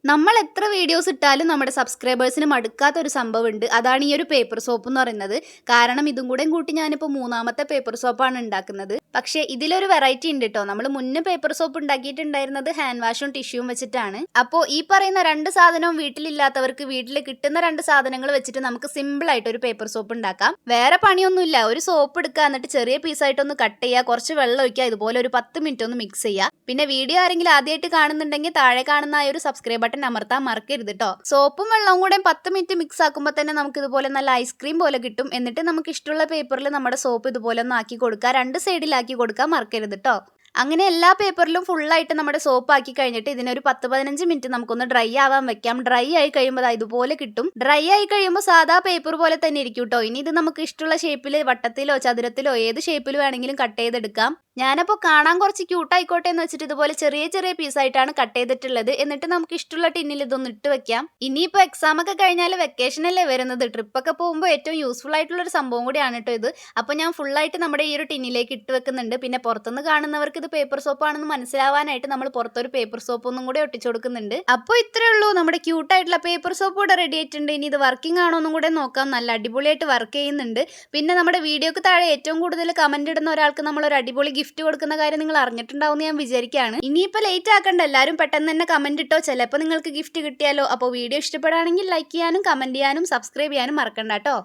നമ്മൾ എത്ര വീഡിയോസ് ഇട്ടാലും നമ്മുടെ സബ്സ്ക്രൈബേഴ്സിന് മടുക്കാത്ത ഒരു സംഭവമുണ്ട്. അതാണ് ഈ ഒരു പേപ്പർ സോപ്പ് എന്ന് പറയുന്നത്. കാരണം ഇതും കൂടെ കൂട്ടി ഞാനിപ്പോൾ മൂന്നാമത്തെ പേപ്പർ സോപ്പാണ് ഉണ്ടാക്കുന്നത്. പക്ഷേ ഇതിലൊരു വെറൈറ്റി ഉണ്ട് കേട്ടോ. നമ്മൾ മുന്നേ പേപ്പർ സോപ്പ് ഉണ്ടാക്കിയിട്ടുണ്ടായിരുന്നത് ഹാൻഡ് വാഷും ടിഷ്യൂവും വെച്ചിട്ടാണ്. അപ്പോൾ ഈ പറയുന്ന രണ്ട് സാധനവും വീട്ടിലില്ലാത്തവർക്ക് വീട്ടിൽ കിട്ടുന്ന രണ്ട് സാധനങ്ങൾ വെച്ചിട്ട് നമുക്ക് സിമ്പിൾ ആയിട്ട് ഒരു പേപ്പർ സോപ്പ് ഉണ്ടാക്കാം. വേറെ പണിയൊന്നുമില്ല. ഒരു സോപ്പ് എടുക്കുക, എന്നിട്ട് ചെറിയ പീസായിട്ടൊന്ന് കട്ട് ചെയ്യുക, കുറച്ച് വെള്ളം ഒഴിക്കുക, ഇതുപോലെ ഒരു 10 മിനിറ്റ് ഒന്ന് മിക്സ് ചെയ്യുക. പിന്നെ വീഡിയോ ആരെങ്കിലും ആദ്യമായിട്ട് കാണുന്നുണ്ടെങ്കിൽ താഴെ കാണുന്ന ആ ഒരു സബ്സ്ക്രൈബ് ബട്ടൺ അമർത്താൻ മറക്കരുത് കേട്ടോ. സോപ്പും വെള്ളവും കൂടെ 10 മിനിറ്റ് മിക്സ് ആക്കുമ്പോൾ തന്നെ നമുക്ക് ഇതുപോലെ നല്ല ഐസ്ക്രീം പോലെ കിട്ടും. എന്നിട്ട് നമുക്ക് ഇഷ്ടമുള്ള പേപ്പറിൽ നമ്മുടെ സോപ്പ് ഇതുപോലെ ഒന്ന് ആക്കി കൊടുക്കുക. രണ്ട് സൈഡിലാക്കി കൊടുക്കാൻ മറക്കരുത് കേട്ടോ. അങ്ങനെ എല്ലാ പേപ്പറിലും ഫുള്ളായിട്ട് നമ്മുടെ സോപ്പ് ആക്കി കഴിഞ്ഞിട്ട് ഇതിനൊരു 10-15 മിനിറ്റ് നമുക്കൊന്ന് ഡ്രൈ ആവാൻ വെക്കാം. ഡ്രൈ ആയി കഴിയുമ്പോൾ ഇതുപോലെ കിട്ടും. ഡ്രൈ ആയി കഴിയുമ്പോൾ സാധാ പേപ്പർ പോലെ തന്നെ ഇരിക്കും കേട്ടോ. ഇനി ഇത് നമുക്ക് ഇഷ്ടമുള്ള ഷേപ്പിൽ വട്ടത്തിലോ ചതുരത്തിലോ ഏത് ഷേപ്പിൽ വേണമെങ്കിലും കട്ട് ചെയ്തെടുക്കാം. ഞാനപ്പോൾ കാണാൻ കുറച്ച് ക്യൂട്ടായിക്കോട്ടെ എന്ന് വെച്ചിട്ട് ഇതുപോലെ ചെറിയ ചെറിയ പീസായിട്ടാണ് കട്ട് ചെയ്തിട്ടുള്ളത്. എന്നിട്ട് നമുക്ക് ഇഷ്ടമുള്ള ടിന്നിൽ ഇതൊന്ന് ഇട്ട് വെക്കാം. ഇനിയിപ്പോൾ എക്സാം ഒക്കെ കഴിഞ്ഞാൽ വെക്കേഷനല്ലേ വരുന്നത്. ട്രിപ്പൊക്കെ പോകുമ്പോൾ ഏറ്റവും യൂസ്ഫുൾ ആയിട്ടുള്ള ഒരു സംഭവം കൂടിയാണ് കേട്ടോ ഇത്. അപ്പോൾ ഞാൻ ഫുള്ളായിട്ട് നമ്മുടെ ഈ ഒരു ടിന്നിലേക്ക് ഇട്ട് വെക്കുന്നുണ്ട്. പിന്നെ പുറത്തുനിന്ന് കാണുന്നവർക്ക് ഇത് പേപ്പർ സോപ്പ് ആണെന്ന് മനസ്സിലാവാനായിട്ട് നമ്മൾ പുറത്തൊരു പേപ്പർ സോപ്പ് ഒന്നും കൂടെ ഒട്ടിച്ചു കൊടുക്കുന്നുണ്ട്. അപ്പോൾ ഇത്രേ ഉള്ളൂ, നമ്മുടെ ക്യൂട്ടായിട്ടുള്ള പേപ്പർ സോപ്പ് കൂടെ റെഡി ആയിട്ടുണ്ട്. ഇനി ഇത് വർക്കിംഗ് ആണോ എന്നും കൂടെ നോക്കാം. നല്ല അടിപൊളിയായിട്ട് വർക്ക് ചെയ്യുന്നുണ്ട്. പിന്നെ നമ്മുടെ വീഡിയോക്ക് താഴെ ഏറ്റവും കൂടുതൽ കമന്റ് ഇടുന്ന ഒരാൾക്ക് നമ്മൾ ഒരു അടിപൊളി ഗിഫ്റ്റ് കൊടുക്കുന്ന കാര്യം നിങ്ങൾ അറിഞ്ഞിട്ടുണ്ടാവും ഞാൻ വിചാരിക്കുകയാണ്. ഇനിയിപ്പോൾ ലേറ്റ് ആക്കണ്ട, എല്ലാവരും പെട്ടെന്ന് തന്നെ കമന്റ് ഇട്ടോ. ചിലപ്പോൾ നിങ്ങൾക്ക് ഗിഫ്റ്റ് കിട്ടിയാലോ. അപ്പോൾ വീഡിയോ ഇഷ്ടപ്പെടുകയാണെങ്കിൽ ലൈക്ക് ചെയ്യാനും കമന്റ് ചെയ്യാനും സബ്സ്ക്രൈബ് ചെയ്യാനും മറക്കണ്ട കേട്ടോ.